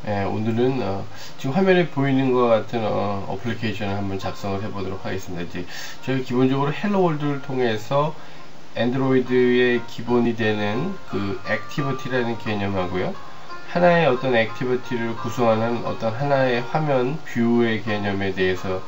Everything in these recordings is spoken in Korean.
오늘은 지금 화면에 보이는 것 같은 어플리케이션을 한번 작성을 해 보도록 하겠습니다. 이제 저희가 기본적으로 헬로 월드를 통해서 안드로이드의 기본이 되는 그 액티비티라는 개념하고요, 하나의 어떤 액티비티를 구성하는 어떤 하나의 화면 뷰의 개념에 대해서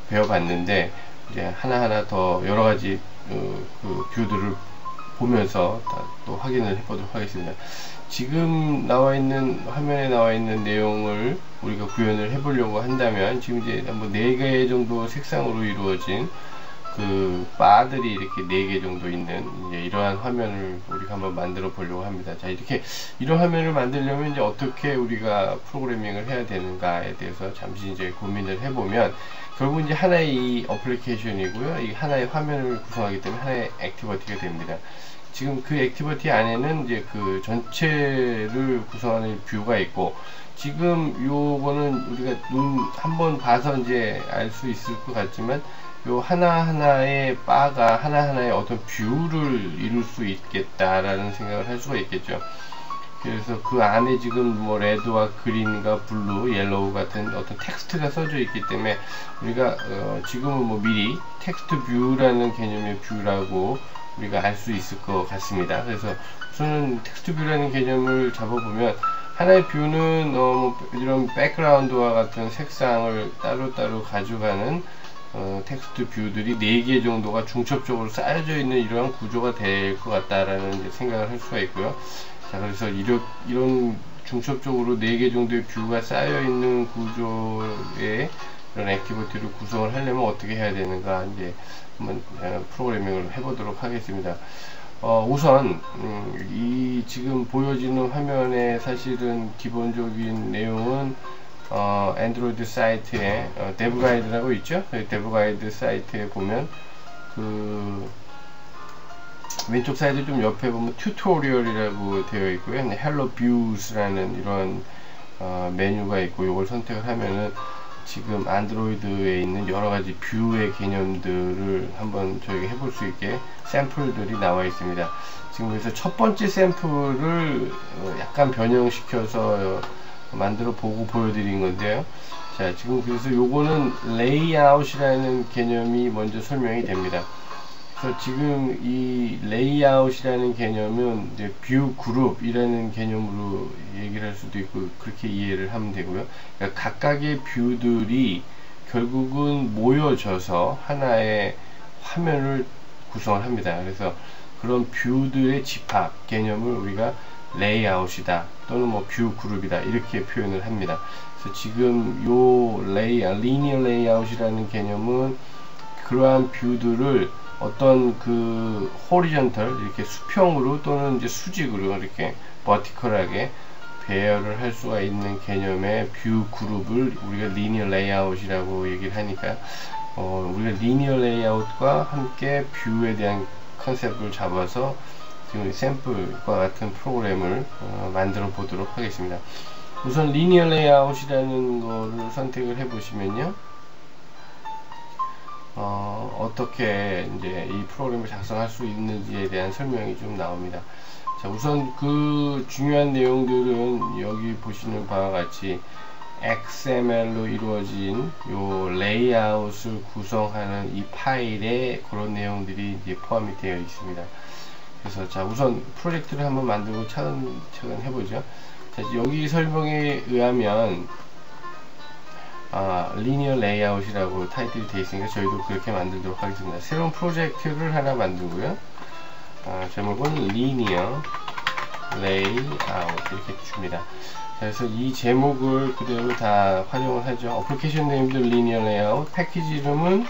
배워봤는데, 이제 하나하나 더 여러가지 그 뷰들을 보면서 또 확인을 해보도록 하겠습니다. 지금 화면에 나와 있는 내용을 우리가 구현을 해보려고 한다면, 지금 이제 뭐 4개 정도 색상으로 이루어진 그 바들이 이렇게 4개 정도 있는 이제 이러한 화면을 우리가 한번 만들어 보려고 합니다. 자, 이렇게 이런 화면을 만들려면 이제 어떻게 우리가 프로그래밍을 해야 되는가에 대해서 잠시 이제 고민을 해보면, 결국 이제 하나의 이 어플리케이션이고요, 이 하나의 화면을 구성하기 때문에 하나의 액티비티가 됩니다. 지금 그 액티비티 안에는 이제 그 전체를 구성하는 뷰가 있고, 지금 요거는 우리가 눈 한번 봐서 이제 알 수 있을 것 같지만, 요 하나하나의 바가 하나하나의 어떤 뷰를 이룰 수 있겠다라는 생각을 할 수가 있겠죠. 그래서 그 안에 지금 뭐 레드와 그린과 블루, 옐로우 같은 어떤 텍스트가 써져 있기 때문에, 우리가 지금은 뭐 미리 텍스트 뷰라는 개념의 뷰라고 우리가 알 수 있을 것 같습니다. 그래서 우선은 텍스트 뷰라는 개념을 잡아보면, 하나의 뷰는 이런 백그라운드와 같은 색상을 따로따로 가져가는 텍스트 뷰들이 4개 정도가 중첩적으로 쌓여져 있는 이러한 구조가 될 것 같다라는 생각을 할 수가 있고요. 자, 그래서 이런 중첩적으로 4개 정도의 뷰가 쌓여 있는 구조의 이런 액티비티를 구성을 하려면 어떻게 해야 되는가, 이제 한번 프로그래밍을 해보도록 하겠습니다. 우선 이 지금 보여지는 화면에 사실은 기본적인 내용은 안드로이드 사이트에 데브 가이드라고 있죠. 데브 가이드 사이트에 보면 그 왼쪽 사이드 좀 옆에 보면 튜토리얼이라고 되어 있고요, 헬로 뷰스라는 이런 메뉴가 있고, 이걸 선택을 하면은 지금 안드로이드에 있는 여러가지 뷰의 개념들을 한번 저희가 해볼 수 있게 샘플들이 나와 있습니다. 지금 그래서 첫 번째 샘플을 약간 변형시켜서 만들어 보고 보여드린 건데요. 자, 지금 그래서 요거는 레이아웃이라는 개념이 먼저 설명이 됩니다. 그래서 지금 이 레이아웃이라는 개념은 이제 뷰 그룹이라는 개념으로 얘기를 할 수도 있고, 그렇게 이해를 하면 되고요. 그러니까 각각의 뷰들이 결국은 모여져서 하나의 화면을 구성을 합니다. 그래서 그런 뷰들의 집합 개념을 우리가 레이아웃이다 또는 뭐 뷰 그룹이다 이렇게 표현을 합니다. 그래서 지금 요 리니어 레이아웃이라는 개념은 그러한 뷰들을 어떤 그 호리전털 이렇게 수평으로 또는 이제 수직으로 이렇게 버티컬하게 배열을 할 수가 있는 개념의 뷰 그룹을 우리가 리니어 레이아웃이라고 얘기를 하니까, 우리가 리니어 레이아웃과 함께 뷰에 대한 컨셉을 잡아서 지금 샘플과 같은 프로그램을 만들어 보도록 하겠습니다. 우선 리니어 레이아웃이라는 거를 선택을 해 보시면요, 어떻게 이제 이 프로그램을 작성할 수 있는지에 대한 설명이 좀 나옵니다. 자, 우선 그 중요한 내용들은 여기 보시는 바와 같이 XML로 이루어진 요 레이아웃을 구성하는 이 파일에 그런 내용들이 이제 포함이 되어 있습니다. 그래서 자, 우선 프로젝트를 한번 만들고 차근차근 해보죠. 자, 여기 설명에 의하면 리니어 레이아웃이라고 타이틀이 되어 있으니까 저희도 그렇게 만들도록 하겠습니다. 새로운 프로젝트를 하나 만들고요, 제목은 리니어 레이아웃 이렇게 줍니다. 그래서 이 제목을 그대로 다 활용을 하죠. 어플리케이션 네임도 리니어 레이아웃, 패키지 이름은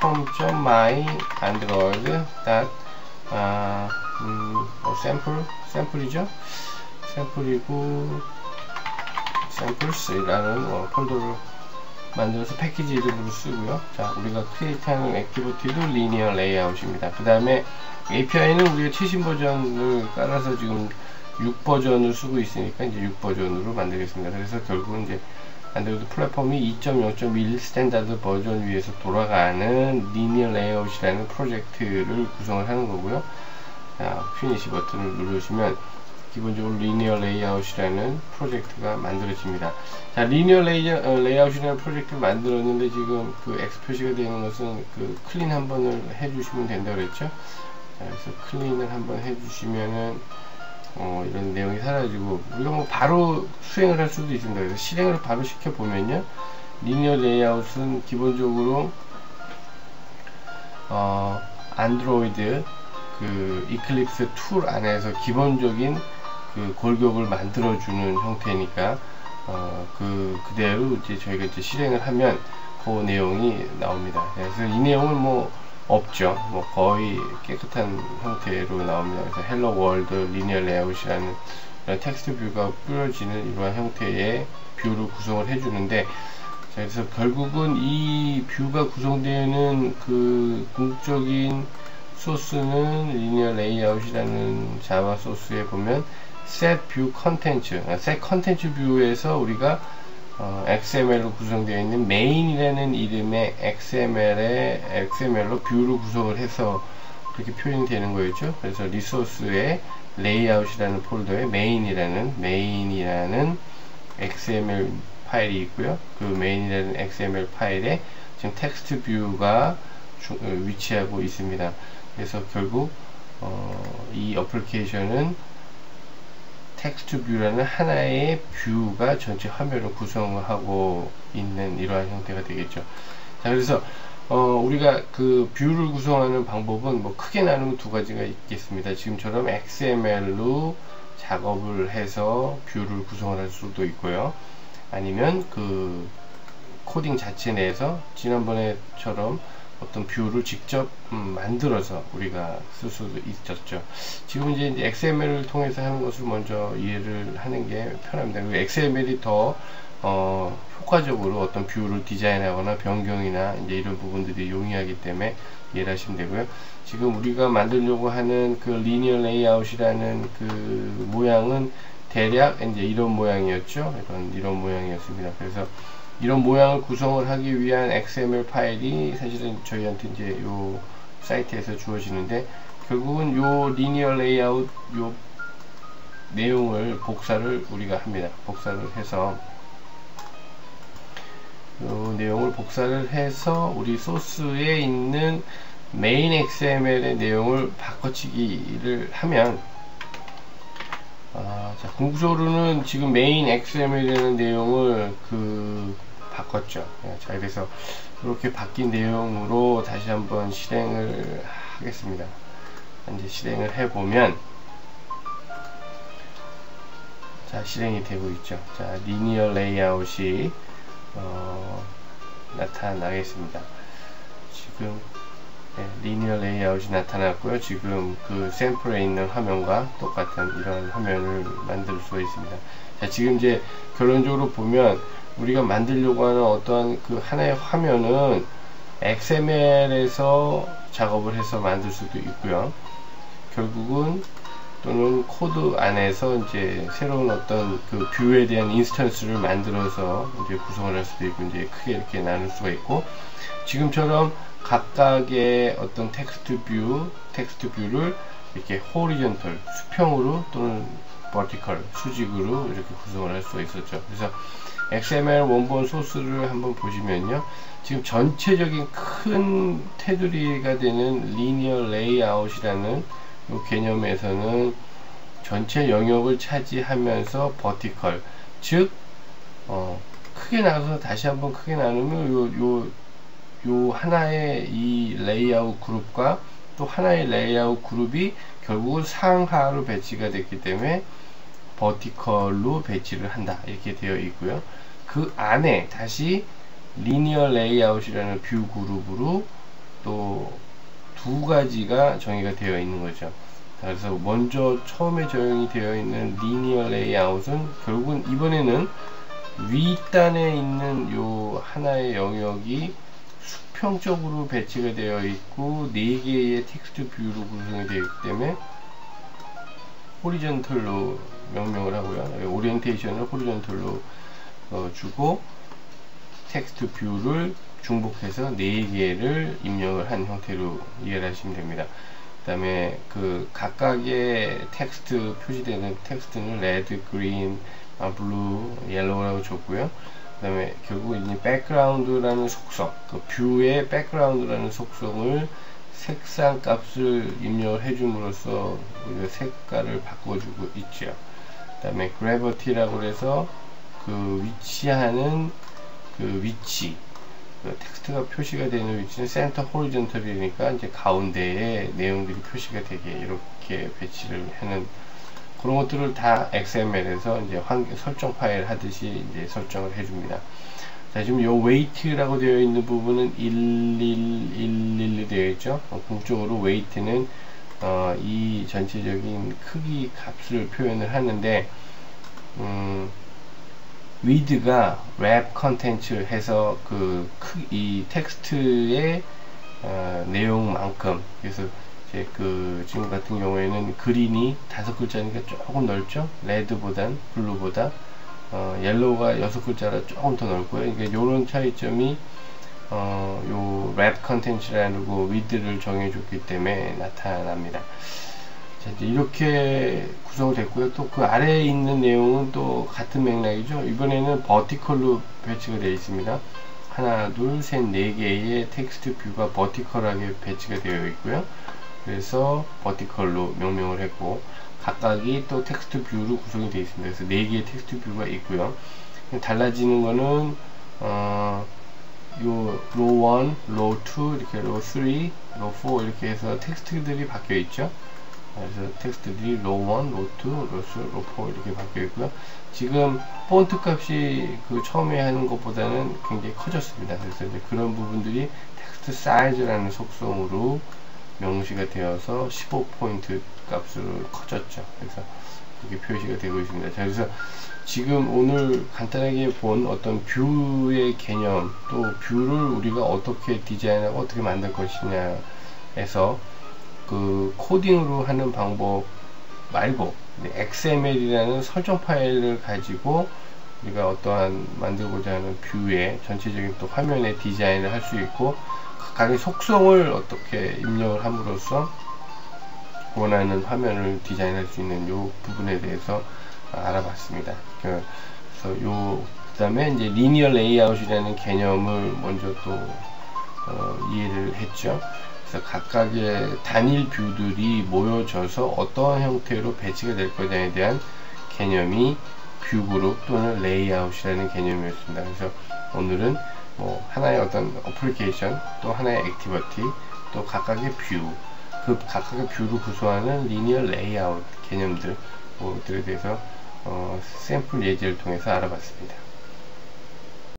com.myandroid. 샘플이죠. 샘플이고 샘플스라는 폴더를 만들어서 패키지 이름으로 쓰고요. 자, 우리가 크리에이트하는 액티비티도 리니어 레이아웃입니다. 그 다음에 API는 우리가 최신 버전을 깔아서 지금 6버전을 쓰고 있으니까 이제 6버전으로 만들겠습니다. 그래서 결국은 이제 안드로이드 플랫폼이 2.0.1 스탠다드 버전 위에서 돌아가는 리니어 레이아웃이라는 프로젝트를 구성을 하는 거고요. 자, 피니시 버튼을 누르시면 기본적으로 리니어 레이아웃이라는 프로젝트가 만들어집니다. 자, 리니어 레이아웃이라는 프로젝트를 만들었는데 지금 그 X 표시가 되는 것은 그 클린 한 번을 해주시면 된다고 그랬죠. 자, 그래서 클린을 한번 해주시면은 이런 내용이 사라지고 우리가 뭐 바로 수행을 할 수도 있습니다. 그래서 실행을 바로 시켜보면요, 리니어 레이아웃은 기본적으로 안드로이드 그 이클립스 툴 안에서 기본적인 그 골격을 만들어주는 형태니까 그대로 이제 저희가 이제 실행을 하면 그 내용이 나옵니다. 그래서 이 내용은 뭐 없죠. 뭐 거의 깨끗한 형태로 나옵니다. 그래서 헬로 월드 리니어 레이아웃이라는 텍스트 뷰가 뿌려지는 이러한 형태의 뷰를 구성을 해주는데, 그래서 결국은 이 뷰가 구성되는 그 궁극적인 소스는 리니어 레이아웃이라는 자바 소스에 보면 set view content, set content view에서 우리가 XML로 구성되어 있는 main이라는 이름의 XML로 뷰를 구성을 해서 그렇게 표현이 되는 거였죠. 그래서 리소스의 레이아웃이라는 폴더에 main이라는 XML 파일이 있고요. 그 main이라는 XML 파일에 지금 텍스트 뷰가 위치하고 있습니다. 그래서 결국 이 어플리케이션은 텍스트 뷰라는 하나의 뷰가 전체 화면을 구성하고 있는 이러한 형태가 되겠죠. 자, 그래서 우리가 그 뷰를 구성하는 방법은 뭐 크게 나누면 두 가지가 있겠습니다. 지금처럼 XML로 작업을 해서 뷰를 구성을 할 수도 있고요. 아니면 그 코딩 자체 내에서 지난번에처럼 어떤 뷰를 직접 만들어서 우리가 쓸 수도 있었죠. 지금 이제 XML을 통해서 하는 것을 먼저 이해를 하는 게 편합니다. 그리고 XML이 더 효과적으로 어떤 뷰를 디자인하거나 변경이나 이제 이런 부분들이 용이하기 때문에 이해를 하시면 되고요. 지금 우리가 만들려고 하는 그 리니어 레이아웃이라는 그 모양은 대략 이제 이런 모양이었죠. 이런 모양이었습니다. 그래서 이런 모양을 구성을 하기 위한 XML 파일이 사실은 저희한테 이제 요 사이트에서 주어지는데, 결국은 요 리니어 레이아웃 요 내용을 복사를 우리가 합니다. 복사를 해서 요 내용을 복사를 해서 우리 소스에 있는 메인 XML의 내용을 바꿔치기를 하면 자, 궁극적으로는 지금 메인 XML이라는 내용을 바꿨죠. 자, 그래서 이렇게 바뀐 내용으로 다시 한번 실행을 하겠습니다. 이제 실행을 해보면, 자, 실행이 되고 있죠. 자, 리니어 레이아웃이 나타나겠습니다. 지금 리니어 레이아웃이 나타났고요. 지금 그 샘플에 있는 화면과 똑같은 이런 화면을 만들 수가 있습니다. 자, 지금 이제 결론적으로 보면 우리가 만들려고 하는 어떠한 그 하나의 화면은 XML에서 작업을 해서 만들 수도 있고요. 결국은 또는 코드 안에서 이제 새로운 어떤 그 뷰에 대한 인스턴스를 만들어서 이제 구성을 할 수도 있고, 이제 크게 이렇게 나눌 수가 있고, 지금처럼 각각의 어떤 텍스트 뷰를 이렇게 호리존털, 수평으로 또는 버티컬, 수직으로 이렇게 구성을 할 수가 있었죠. 그래서 XML 원본 소스를 한번 보시면요, 지금 전체적인 큰 테두리가 되는 리니어 레이아웃이라는 이 개념에서는 전체 영역을 차지하면서 버티컬, 즉 크게 나눠서 다시 한번 크게 나누면 요 하나의 이 레이아웃 그룹과 또 하나의 레이아웃 그룹이 결국은 상하로 배치가 됐기 때문에 버티컬로 배치를 한다, 이렇게 되어 있고요. 그 안에 다시 리니어 레이아웃이라는 뷰 그룹으로 또 두 가지가 정의가 되어 있는 거죠. 그래서 먼저 처음에 정의이 되어 있는 리니어 레이아웃은 결국은 이번에는 윗단에 있는 요 하나의 영역이 수평적으로 배치가 되어 있고 4개의 텍스트 뷰로 구성이 되어 있기 때문에 호리존털로 명명을 하고요. 오리엔테이션을 호리존털로 주고 텍스트 뷰를 중복해서 4개를 입력을 한 형태로 이해를 하시면 됩니다. 다음에 그 각각의 텍스트 표시되는 텍스트는 레드, 그린, 블루, 옐로우라고 줬고요. 그 다음에 결국 이 백그라운드라는 속성, 그 뷰의 백그라운드라는 속성을 색상 값을 입력을 해줌으로써 우리가 색깔을 바꿔주고 있죠. 그 다음에 gravity라고 해서 그 위치하는 그 위치, 그 텍스트가 표시가 되는 위치는 센터 호리존털이니까 이제 가운데에 내용들이 표시가 되게 이렇게 배치를 하는 그런 것들을 다 XML에서 이제 설정 파일 하듯이 이제 설정을 해줍니다. 자, 지금 요 weight라고 되어 있는 부분은 11111 되어 있죠. 공적으로 weight는 이 전체적인 크기 값을 표현을 하는데, width가 wrap content 해서 이 텍스트의 내용만큼, 그래서 이제 지금 같은 경우에는 그린이 5글자니까 조금 넓죠. 레드보단 블루보다 옐로우가 6글자라 조금 더 넓고요. 그러니까 요런 차이점이 요 wrap content라고 width를 정해줬기 때문에 나타납니다. 자, 이제 이렇게 구성됐고요. 또 그 아래에 있는 내용은 또 같은 맥락이죠. 이번에는 버티컬로 배치가 되어 있습니다. 하나, 둘, 셋, 네 개의 텍스트 뷰가 버티컬하게 배치가 되어 있고요. 그래서 버티컬로 명명을 했고, 각각이 또 텍스트 뷰로 구성이 되어 있습니다. 그래서 4개의 텍스트 뷰가 있고요. 달라지는 거는 요 로우 1, 로우 2, 이렇게 로우 3, 로우 4 이렇게 해서 텍스트들이 바뀌어 있죠. 그래서 텍스트들이 로우 1, 로우 2, 로우 3, 로우 4 이렇게 바뀌어 있고요. 지금 폰트 값이 그 처음에 하는 것보다는 굉장히 커졌습니다. 그래서 이제 그런 부분들이 텍스트 사이즈라는 속성으로 명시가 되어서 15포인트 값으로 커졌죠. 그래서 이렇게 표시가 되고 있습니다. 자, 그래서 지금 오늘 간단하게 본 어떤 뷰의 개념, 또 뷰를 우리가 어떻게 디자인하고 어떻게 만들 것이냐에서 그 코딩으로 하는 방법 말고 XML이라는 설정 파일을 가지고 우리가 어떠한 만들고자 하는 뷰의 전체적인 또 화면의 디자인을 할 수 있고, 각각의 속성을 어떻게 입력을 함으로써 원하는 화면을 디자인할 수 있는 요 부분에 대해서 알아봤습니다. 그래서 그 다음에 이제 리니어 레이아웃이라는 개념을 먼저 또 이해를 했죠. 그래서 각각의 단일 뷰들이 모여져서 어떠한 형태로 배치가 될 거냐에 대한 개념이 뷰 그룹 또는 레이아웃이라는 개념이었습니다. 그래서 오늘은 뭐 하나의 어떤 어플리케이션, 또 하나의 액티비티, 또 각각의 뷰, 그 각각의 뷰를 구성하는 리니어 레이아웃 개념들에 대해서 샘플 예제를 통해서 알아봤습니다.